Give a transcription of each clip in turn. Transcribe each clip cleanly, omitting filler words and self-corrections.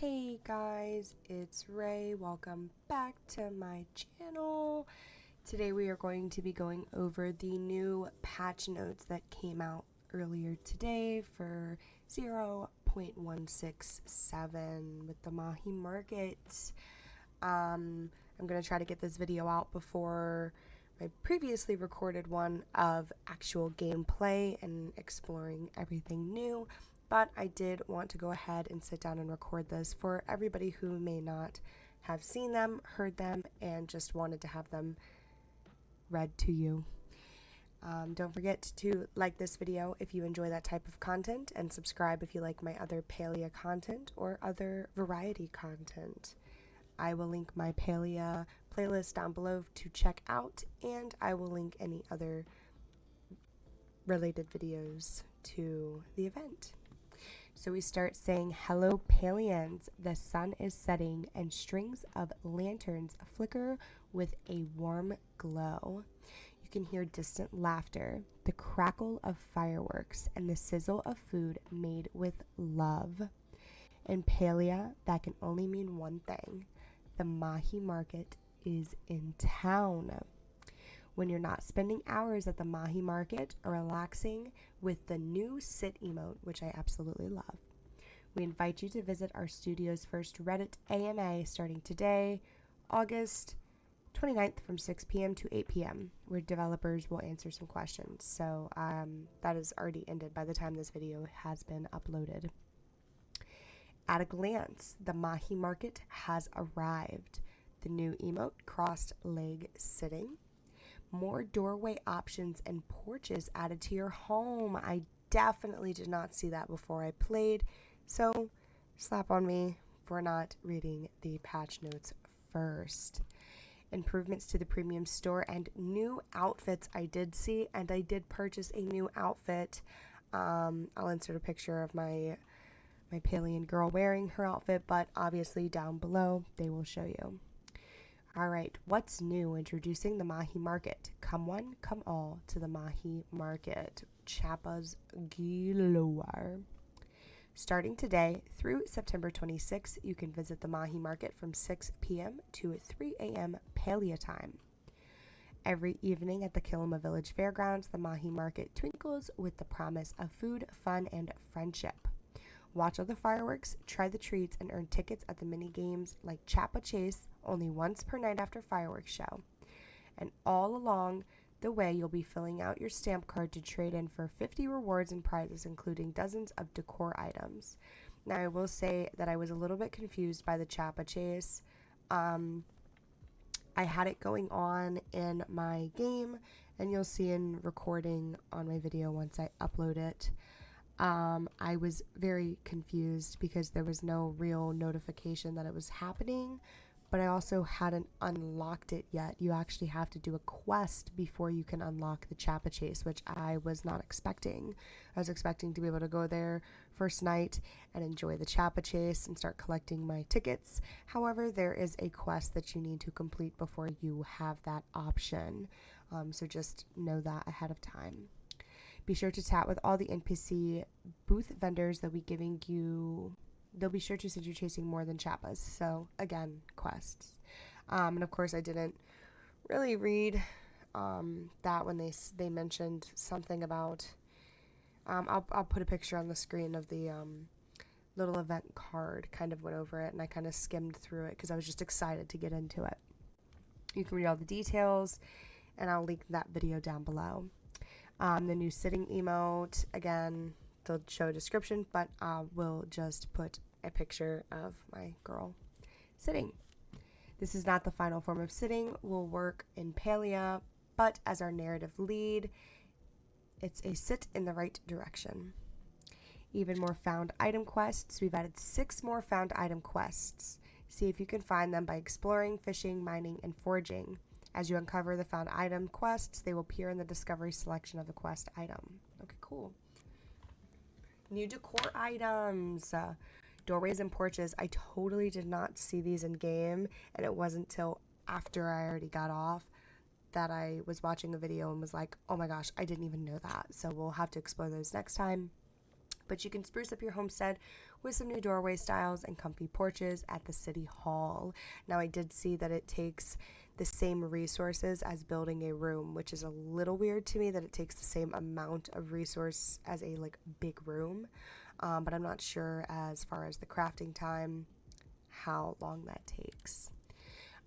Hey guys, it's Ray. Welcome back to my channel. Today we are going to be going over the new patch notes that came out earlier today for 0.167 with the MAJI Market. I'm going to try to get this video out before my previously recorded one of actual gameplay and exploring everything new. But I did want to go ahead and sit down and record this for everybody who may not have seen them, heard them, and just wanted to have them read to you. Don't forget to like this video if you enjoy that type of content, and subscribe if you like my other Palia content or other variety content. I will link my Palia playlist down below to check out, and I will link any other related videos to the event. So we start saying, "Hello Palians, the sun is setting and strings of lanterns flicker with a warm glow. You can hear distant laughter, the crackle of fireworks, and the sizzle of food made with love. In Palia, that can only mean one thing: the MAJI Market is in town. When you're not spending hours at the MAJI Market or relaxing with the new sit emote, which I absolutely love, we invite you to visit our studio's first Reddit AMA starting today, August 29th from 6 p.m. to 8 p.m., where developers will answer some questions." So that is already ended by the time this video has been uploaded. "At a glance, the MAJI Market has arrived. The new emote, crossed leg sitting. More doorway options and porches added to your home." I definitely did not see that before I played, so slap on me for not reading the patch notes first. "Improvements to the premium store and new outfits." I did see, and I did purchase a new outfit. I'll insert a picture of my Palian girl wearing her outfit, but obviously down below they will show you. Alright, what's new? Introducing the MAJI Market. Come one, come all to the MAJI Market. Chappas galore. Starting today through September 26th, you can visit the MAJI Market from 6 p.m. to 3 a.m. Palia time. Every evening at the Kilima Village Fairgrounds, the MAJI Market twinkles with the promise of food, fun, and friendship. Watch all the fireworks, try the treats, and earn tickets at the mini games like Chappa Chase, only once per night after fireworks show. And all along the way, you'll be filling out your stamp card to trade in for 50 rewards and prizes, including dozens of decor items. Now, I will say that I was a little bit confused by the Chappa Chase. I had it going on in my game, and you'll see in recording on my video once I upload it. I was very confused because there was no real notification that it was happening, but I also hadn't unlocked it yet. You actually have to do a quest before you can unlock the Chappa Chase, which I was not expecting. I was expecting to be able to go there first night and enjoy the Chappa Chase and start collecting my tickets. However, there is a quest that you need to complete before you have that option, so just know that ahead of time. Be sure to chat with all the NPC booth vendors. They'll be sure to send you chasing more than Chappas. So again, quests. And of course I didn't really read that when they mentioned something about, I'll put a picture on the screen of the little event card. Kind of went over it and I kind of skimmed through it because I was just excited to get into it. You can read all the details, and I'll link that video down below. The new sitting emote, again, they'll show a description, but I will just put a picture of my girl sitting. This is not the final form of sitting. Will work in Palia, but as our narrative lead, it's a sit in the right direction. Even more found item quests. We've added 6 more found item quests. See if you can find them by exploring, fishing, mining, and foraging. As you uncover the found item quests, they will appear in the discovery selection of the quest item. Okay, cool. New decor items. Doorways and porches. I totally did not see these in game, and it wasn't until after I already got off that I was watching a video and was like, oh my gosh, I didn't even know that. So we'll have to explore those next time. But you can spruce up your homestead with some new doorway styles and comfy porches at the City Hall. Now, I did see that it takes the same resources as building a room, which is a little weird to me that it takes the same amount of resource as a like big room, but I'm not sure as far as the crafting time how long that takes.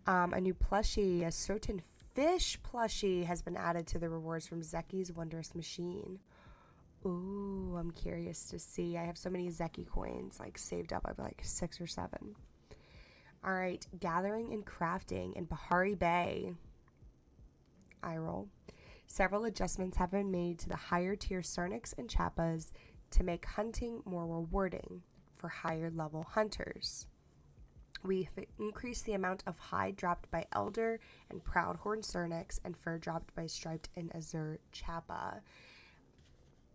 A new plushie, a certain fish plushie, has been added to the rewards from Zeki's Wondrous Machine. Ooh, I'm curious to see. I have so many Zeki coins like saved up. I have like 6 or 7. All right, gathering and crafting in Bahari Bay. Eye roll. Several adjustments have been made to the higher tier Sarnics and Chappas to make hunting more rewarding for higher level hunters. We've increased the amount of hide dropped by Elder and Proudhorn Sarnics and fur dropped by Striped and Azure Chappa.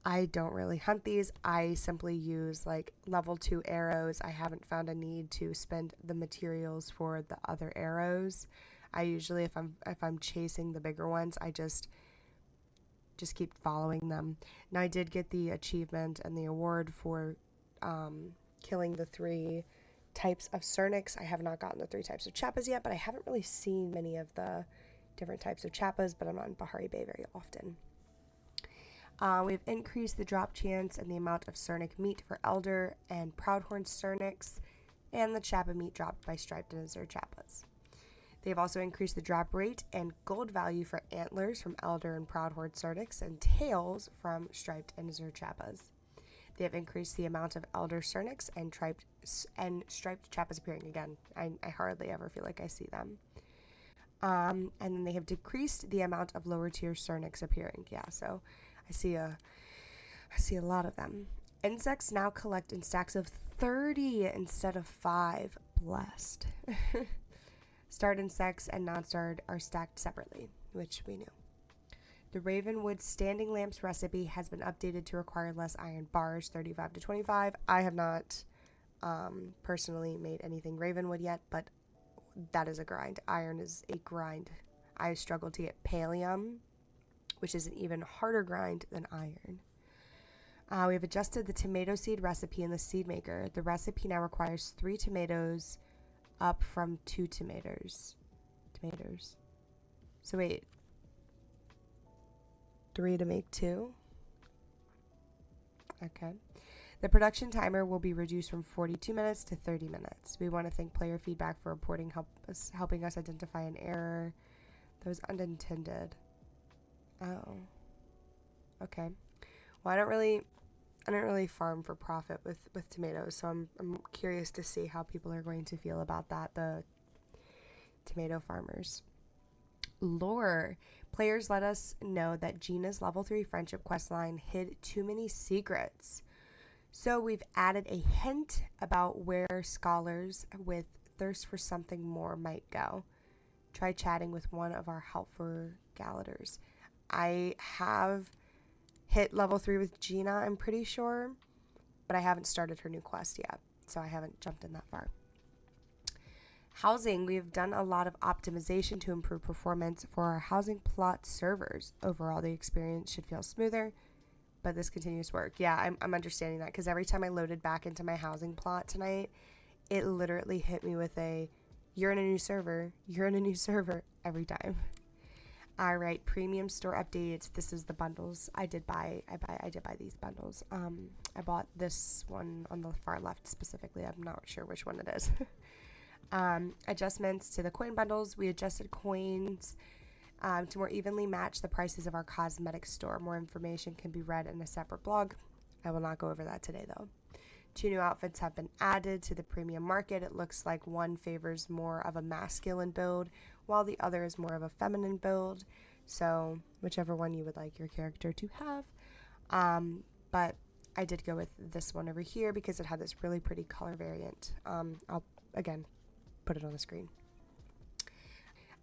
I don't really hunt these. I simply use like level 2 arrows. I haven't found a need to spend the materials for the other arrows. I usually, if I'm chasing the bigger ones, I just keep following them. Now, I did get the achievement and the award for killing the 3 types of Sarnics. I have not gotten the 3 types of Chappas yet, but I haven't really seen many of the different types of Chappas, but I'm not in Bahari Bay very often. We've increased the drop chance and the amount of Sarnic meat for Elder and Proudhorn Sarnics, and the Chappa meat dropped by Striped and Azure Chappas. They've also increased the drop rate and gold value for antlers from Elder and Proudhorn Sarnics and tails from Striped and Azure Chappas. They have increased the amount of Elder Sarnics and Striped Chappas appearing again. I hardly ever feel like I see them. And then they have decreased the amount of lower tier Sarnics appearing. Yeah, so I see a lot of them. Insects now collect in stacks of 30 instead of 5. Blessed. Starred insects and non-starred are stacked separately, which we knew. The Ravenwood Standing Lamps recipe has been updated to require less iron bars, 35 to 25. I have not personally made anything Ravenwood yet, but that is a grind. Iron is a grind. I struggled to get pallium, which is an even harder grind than iron. We have adjusted the tomato seed recipe in the seed maker. The recipe now requires 3 tomatoes up from 2 tomatoes. So wait, 3 to make 2? Okay. The production timer will be reduced from 42 minutes to 30 minutes. We want to thank player feedback for helping us identify an error that was unintended. Oh. Okay. Well, I don't really farm for profit with tomatoes, so I'm curious to see how people are going to feel about that, the tomato farmers. Lore. Players let us know that Gina's level 3 friendship questline hid too many secrets. So we've added a hint about where scholars with thirst for something more might go. Try chatting with one of our helpful Galaders. I have hit level 3 with Gina, I'm pretty sure, but I haven't started her new quest yet, so I haven't jumped in that far. Housing. We've done a lot of optimization to improve performance for our housing plot servers. Overall, the experience should feel smoother, but this continues to work. Yeah, I'm understanding that, because every time I loaded back into my housing plot tonight, it literally hit me with a, you're in a new server every time. All right, premium store updates. This is the bundles. I did buy these bundles. I bought this one on the far left specifically. I'm not sure which one it is. Adjustments to the coin bundles. We adjusted coins to more evenly match the prices of our cosmetic store. More information can be read in a separate blog. I will not go over that today, though. 2 new outfits have been added to the premium market. It looks like one favors more of a masculine build, while the other is more of a feminine build. So whichever one you would like your character to have. But I did go with this one over here because it had this really pretty color variant. I'll, again, put it on the screen.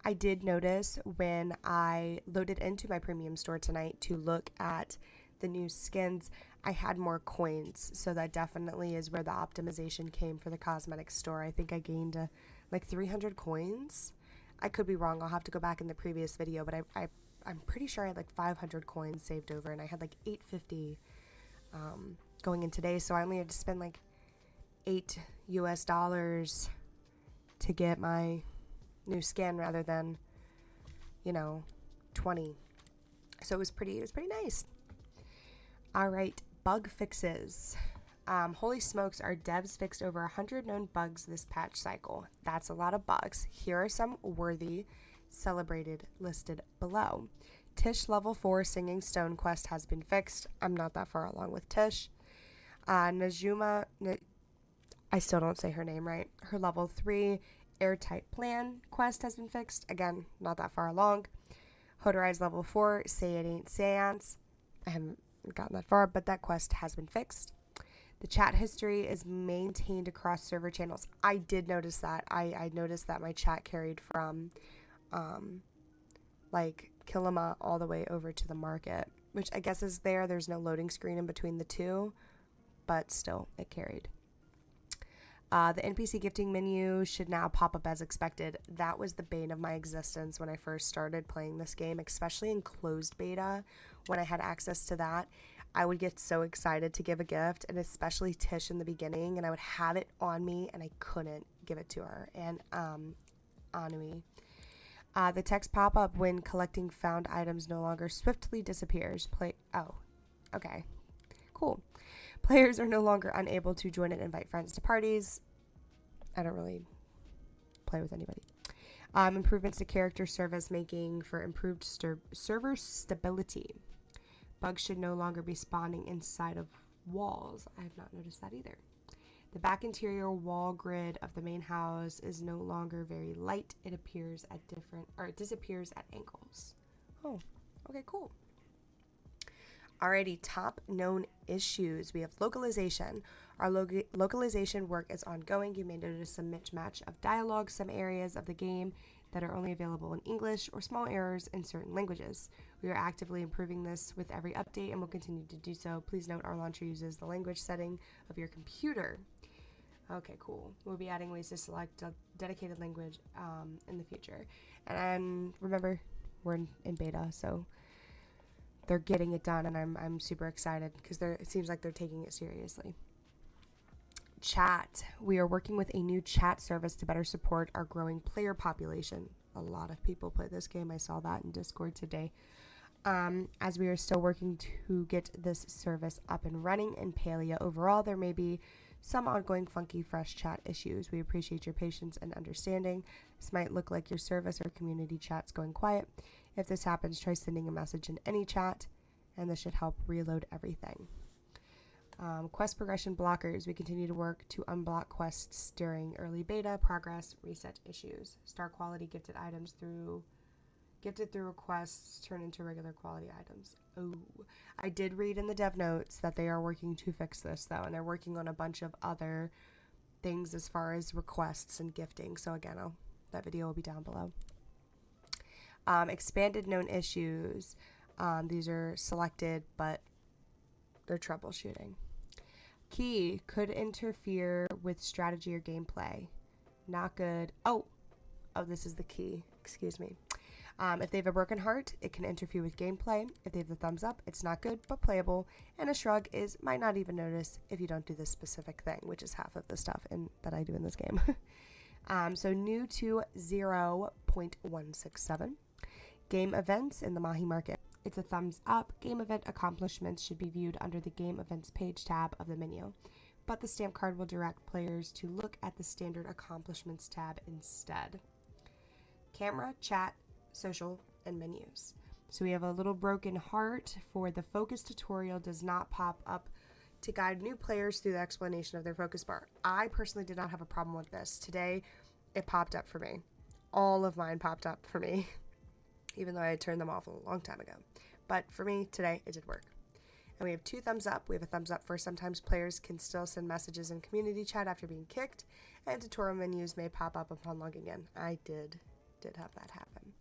I did notice when I loaded into my premium store tonight to look at the new skins, I had more coins, so that definitely is where the optimization came for the cosmetic store. I think I gained like 300 coins. I could be wrong. I'll have to go back in the previous video, but I'm pretty sure I had like 500 coins saved over, and I had like 850 going in today, so I only had to spend like $8 to get my new skin rather than, 20. So it was pretty nice. All right, bug fixes. Holy smokes, our devs fixed over 100 known bugs this patch cycle. That's a lot of bugs. Here are some worthy celebrated listed below. Tish level 4 singing stone quest has been fixed. I'm not that far along with Tish. Najuma, I still don't say her name right. Her level 3 airtight plan quest has been fixed. Again, not that far along. Hodori's level 4 say it ain't seance. I haven't gotten that far, but that quest has been fixed. The chat history is maintained across server channels. I did notice that. I noticed that my chat carried from Kilima all the way over to the market, which I guess is there. There's no loading screen in between the two, but still, it carried. The NPC gifting menu should now pop up as expected. That was the bane of my existence when I first started playing this game, especially in closed beta. When I had access to that, I would get so excited to give a gift, and especially Tish in the beginning, and I would have it on me, and I couldn't give it to her. And Anui. The text pop-up when collecting found items no longer swiftly disappears. Okay. Cool. Players are no longer unable to join and invite friends to parties. I don't really play with anybody. Improvements to character service making for improved server stability. Bugs should no longer be spawning inside of walls. I have not noticed that either. The back interior wall grid of the main house is no longer very light. It disappears at angles. Oh, okay, cool. Alrighty, top known issues. We have localization. Our localization work is ongoing. You may notice some mismatch of dialogue, some areas of the game that are only available in English, or small errors in certain languages. We are actively improving this with every update and will continue to do so. Please note our launcher uses the language setting of your computer. Okay, cool. We'll be adding ways to select a dedicated language in the future. And remember, we're in beta, so they're getting it done, and I'm super excited because it seems like they're taking it seriously. Chat. We are working with a new chat service to better support our growing player population. A lot of people play this game. I saw that in Discord today. As we are still working to get this service up and running in Palia overall, there may be some ongoing funky fresh chat issues. We appreciate your patience and understanding. This might look like your service or community chat's going quiet. If this happens, try sending a message in any chat, and this should help reload everything. Quest progression blockers. We continue to work to unblock quests during early beta, progress, reset issues. Star quality gifted items gifted through requests turn into regular quality items. Oh, I did read in the dev notes that they are working to fix this though, and they're working on a bunch of other things as far as requests and gifting. So again, that video will be down below. Expanded known issues. These are selected, but they're troubleshooting. Key could interfere with strategy or gameplay. Not good. Oh, this is the key. Excuse me. If they have a broken heart, it can interfere with gameplay. If they have the thumbs up, it's not good, but playable. And a shrug might not even notice if you don't do this specific thing, which is half of the stuff that I do in this game. So new to 0.167. Game events in the MAJI Market. It's a thumbs up. Game event accomplishments should be viewed under the game events page tab of the menu, but the stamp card will direct players to look at the standard accomplishments tab instead. Camera, chat, social, and menus. So we have a little broken heart for the focus tutorial does not pop up to guide new players through the explanation of their focus bar. I personally did not have a problem with this. Today, it popped up for me. All of mine popped up for me, even though I had turned them off a long time ago. But for me, today, it did work. And we have 2 thumbs up. We have a thumbs up for sometimes players can still send messages in community chat after being kicked, and tutorial menus may pop up upon logging in. I did have that happen.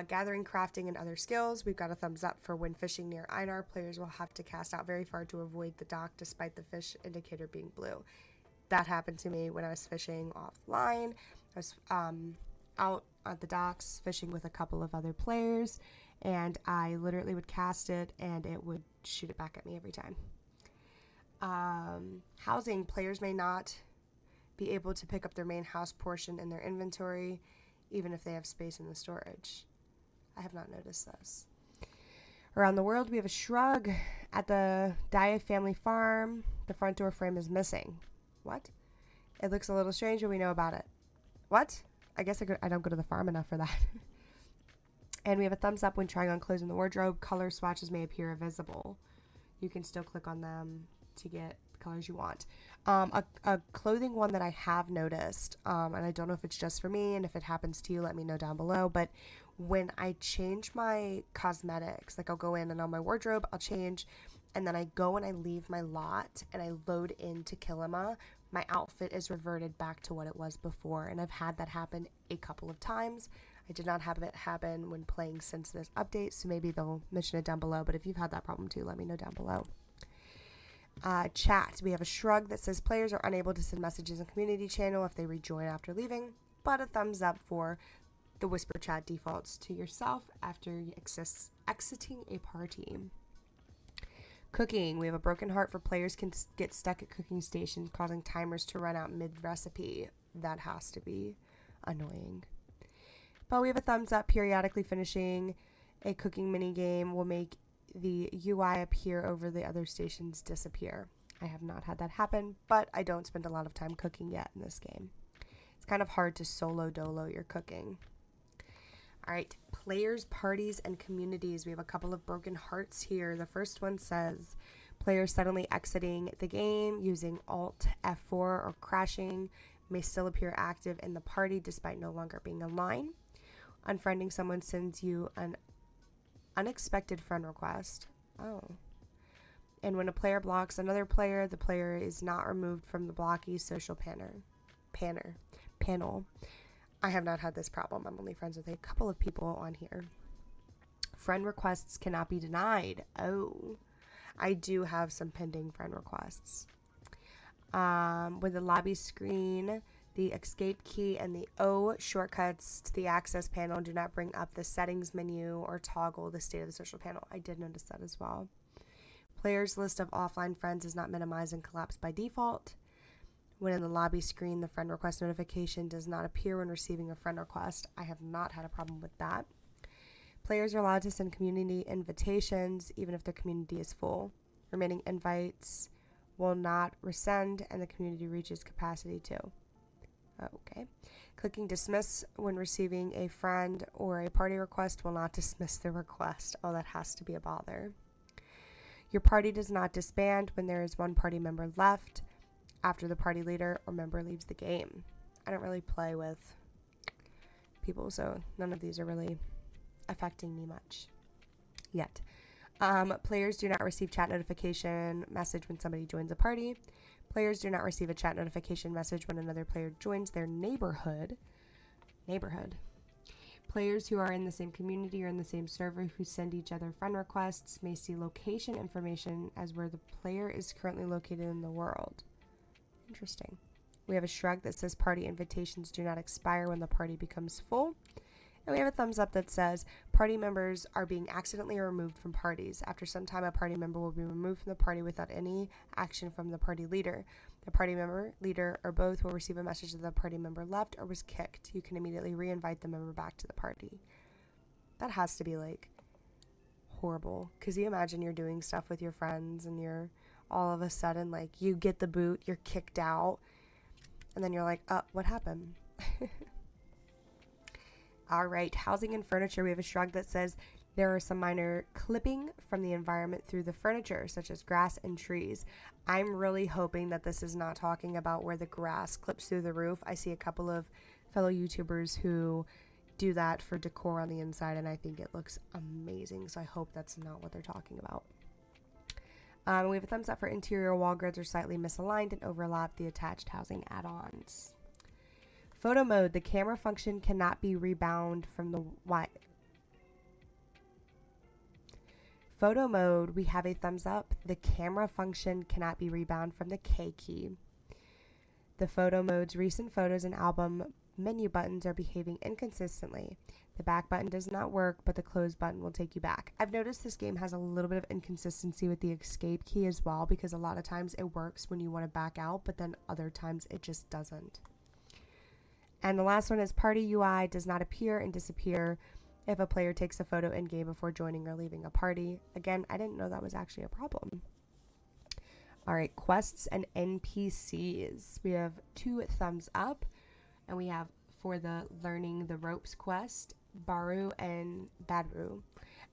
Gathering, crafting, and other skills. We've got a thumbs up for when fishing near Einar. Players will have to cast out very far to avoid the dock despite the fish indicator being blue. That happened to me when I was fishing offline. I was out at the docks fishing with a couple of other players, and I literally would cast it and it would shoot it back at me every time. Housing, players may not be able to pick up their main house portion in their inventory, even if they have space in the storage. I have not noticed this. Around the world, we have a shrug. At the Dia family farm, the front door frame is missing. What? It looks a little strange, but we know about it. What? I guess I don't go to the farm enough for that. And we have a thumbs up when trying on clothes in the wardrobe. Color swatches may appear visible. You can still click on them to get the colors you want. A clothing one that I have noticed, and I don't know if it's just for me, and if it happens to you, let me know down below, but when I change my cosmetics, like I'll go in and on my wardrobe, I'll change, and then I go and I leave my lot, and I load into Kilima, my outfit is reverted back to what it was before, and I've had that happen a couple of times. I did not have it happen when playing since this update, so maybe they'll mention it down below, but if you've had that problem too, let me know down below. Chat, we have a shrug that says players are unable to send messages in community channel if they rejoin after leaving, but a thumbs up for the whisper chat defaults to yourself after exiting a party. Cooking, we have a broken heart for players can get stuck at cooking stations, causing timers to run out mid-recipe. That has to be annoying. But we have a thumbs up. Periodically finishing a cooking mini game will make the UI appear over the other stations disappear. I have not had that happen, but I don't spend a lot of time cooking yet in this game. It's kind of hard to solo dolo your cooking. All right, players, parties, and communities. We have a couple of broken hearts here. The first one says, players suddenly exiting the game using Alt F4 or crashing may still appear active in the party despite no longer being online. Unfriending someone sends you an unexpected friend request. Oh. And when a player blocks another player, the player is not removed from the blocky social panel. I have not had this problem. I'm only friends with a couple of people on here. Friend requests cannot be denied. Oh, I do have some pending friend requests. With the lobby screen, the escape key and the O shortcuts to the access panel do not bring up the settings menu or toggle the state of the social panel. I did notice that as well. Players' list of offline friends is not minimized and collapsed by default. When in the lobby screen, the friend request notification does not appear when receiving a friend request. I have not had a problem with that. Players are allowed to send community invitations even if their community is full. Remaining invites will not resend and the community reaches capacity too. Okay. Clicking dismiss when receiving a friend or a party request will not dismiss the request. Oh, that has to be a bother. Your party does not disband when there is one party member left after the party leader or member leaves the game. I don't really play with people, so none of these are really affecting me much yet. Players do not receive chat notification message when somebody joins a party. Players do not receive a chat notification message when another player joins their neighborhood. Players who are in the same community or in the same server who send each other friend requests may see location information as where the player is currently located in the world. Interesting. We have a shrug that says party invitations do not expire when the party becomes full. And we have a thumbs up that says party members are being accidentally removed from parties. After some time, a party member will be removed from the party without any action from the party leader. The party member, leader, or both will receive a message that the party member left or was kicked. You can immediately re-invite the member back to the party. That has to be like horrible. Because you imagine you're doing stuff with your friends and you're all of a sudden like you get the boot, you're kicked out, and then you're like, what happened? All right, housing and furniture. We have a shrug that says there are some minor clipping from the environment through the furniture, such as grass and trees. I'm really hoping that this is not talking about where the grass clips through the roof. I see a couple of fellow YouTubers who do that for decor on the inside, and I think it looks amazing, so I hope that's not what they're talking about. We have a thumbs up for interior wall grids are slightly misaligned and overlap the attached housing add-ons. Photo mode, the camera function cannot be rebound from the Photo mode, we have a thumbs up. The camera function cannot be rebound from the K key. The photo mode's recent photos and album menu buttons are behaving inconsistently. The back button does not work, but the close button will take you back. I've noticed this game has a little bit of inconsistency with the escape key as well, because a lot of times it works when you want to back out, but then other times it just doesn't. And the last one is party UI does not appear and disappear if a player takes a photo in-game before joining or leaving a party. Again, I didn't know that was actually a problem. All right, quests and NPCs. We have 2 thumbs up, and we have for the Learning the Ropes quest, Baru and Badru.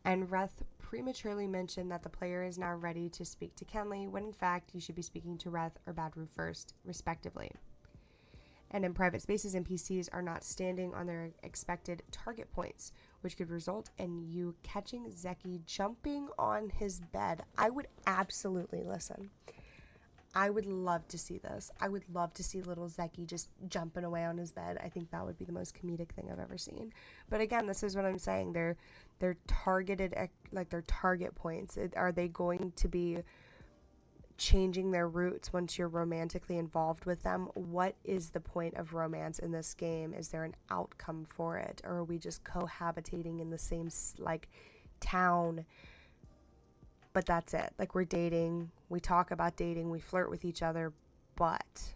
And Reth prematurely mentioned that the player is now ready to speak to Kenley, when in fact you should be speaking to Reth or Badru first, respectively. And in private spaces, NPCs are not standing on their expected target points, which could result in you catching Zeki jumping on his bed. I would absolutely listen. I would love to see this. I would love to see little Zeki just jumping away on his bed. I think that would be the most comedic thing I've ever seen. But again, this is what I'm saying. They're targeted, like their target points. Are they going to be changing their routes once you're romantically involved with them? What is the point of romance in this game? Is there an outcome for it? Or are we just cohabitating in the same, like, town? But that's it. Like, we're dating, we talk about dating, we flirt with each other, but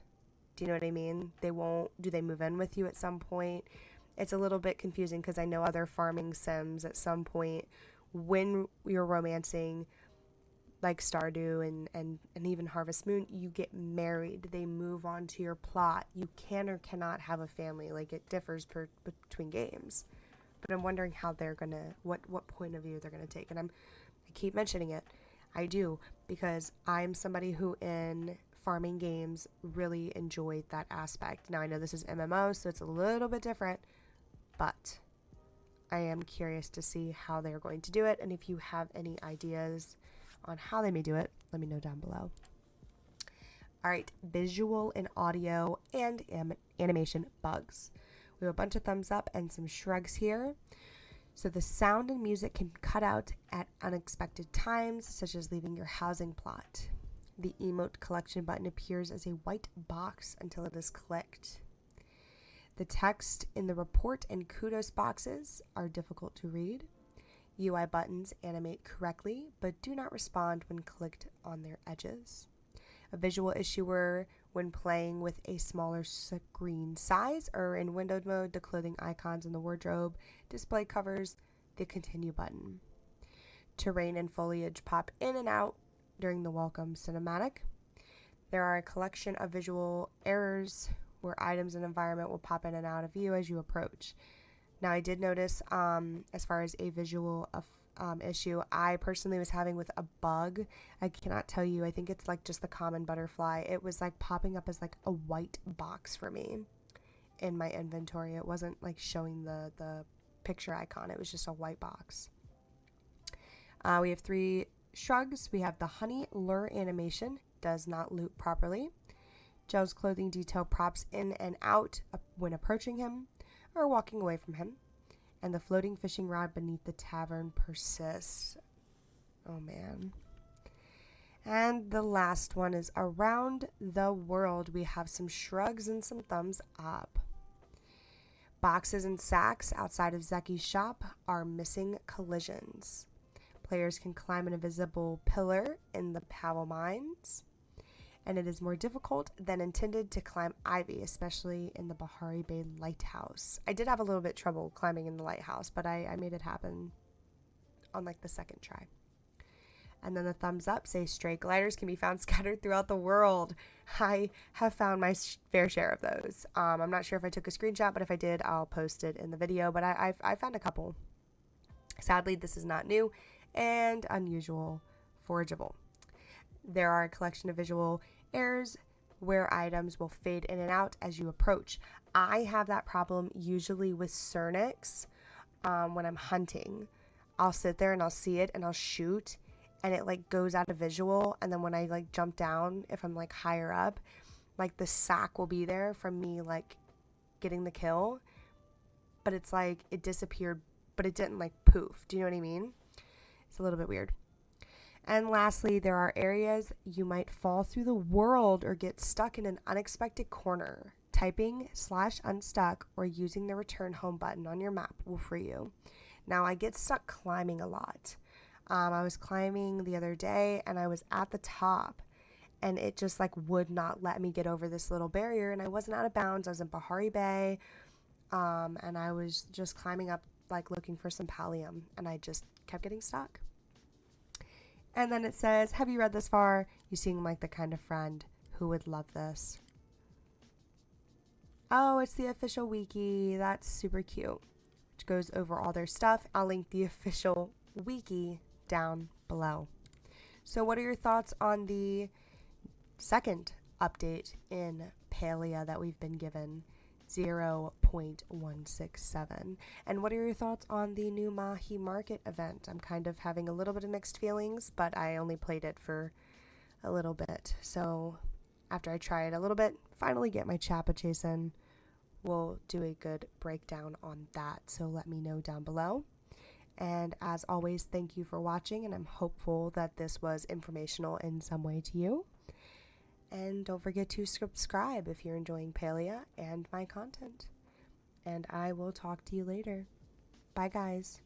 do you know what I mean? Do they move in with you at some point? It's a little bit confusing because I know other farming sims at some point when you're romancing, like Stardew and even Harvest Moon, you get married. They move on to your plot. You can or cannot have a family. Like, it differs between games. But I'm wondering how they're going to, what point of view they're going to take. And I keep mentioning it. I do, because I'm somebody who in farming games really enjoyed that aspect. Now I know this is MMO, so it's a little bit different, but I am curious to see how they're going to do it. And if you have any ideas on how they may do it, let me know down below. All right, visual and audio and animation bugs. We have a bunch of thumbs up and some shrugs here. So the sound and music can cut out at unexpected times, such as leaving your housing plot. The emote collection button appears as a white box until it is clicked. The text in the report and kudos boxes are difficult to read. UI buttons animate correctly, but do not respond when clicked on their edges. A visual issue when playing with a smaller screen size, or in windowed mode, the clothing icons in the wardrobe display covers the continue button. Terrain and foliage pop in and out during the welcome cinematic. There are a collection of visual errors where items and environment will pop in and out of view as you approach. Now, I did notice, as far as a visual issue, I personally was having with a bug. I cannot tell you. I think it's like just the common butterfly. It was like popping up as like a white box for me in my inventory. It wasn't like showing the picture icon. It was just a white box. We have 3 shrugs. We have the honey lure animation does not loop properly. Joe's clothing detail props in and out when approaching him or walking away from him. And the floating fishing rod beneath the tavern persists. Oh man. And the last one is around the world. We have some shrugs and some thumbs up. Boxes and sacks outside of Zeki's shop are missing collisions. Players can climb an invisible pillar in the Powell Mines, and it is more difficult than intended to climb ivy, especially in the Bahari Bay Lighthouse. I did have a little bit trouble climbing in the lighthouse, but I made it happen on like the second try. And then the thumbs up say stray gliders can be found scattered throughout the world. I have found my fair share of those. I'm not sure if I took a screenshot, but if I did, I'll post it in the video. But I found a couple. Sadly, this is not new and unusual forageable. There are a collection of visual errors where items will fade in and out as you approach. I have that problem usually with Cernix when I'm hunting. I'll sit there and I'll see it and I'll shoot, and it like goes out of visual, and then when I like jump down, if I'm like higher up, like the sack will be there from me like getting the kill, but it's like it disappeared, but it didn't like poof. Do you know what I mean? It's a little bit weird. And lastly, there are areas you might fall through the world or get stuck in an unexpected corner. Typing /unstuck or using the return home button on your map will free you. Now, I get stuck climbing a lot. I was climbing the other day and I was at the top and it just like would not let me get over this little barrier, and I wasn't out of bounds. I was in Bahari Bay, and I was just climbing up like looking for some pallium, and I just kept getting stuck. And then it says, have you read this far? You seem like the kind of friend who would love this. Oh, it's the official wiki. That's super cute. Which goes over all their stuff. I'll link the official wiki down below. So what are your thoughts on the second update in Palia that we've been given, 0.167? And what are your thoughts on the new MAJI Market event? I'm kind of having a little bit of mixed feelings, but I only played it for a little bit. So after I try it a little bit, finally get my Chappa Chase in, we'll do a good breakdown on that. So let me know down below. And as always, thank you for watching, and I'm hopeful that this was informational in some way to you. And don't forget to subscribe if you're enjoying Palia and my content. And I will talk to you later. Bye, guys.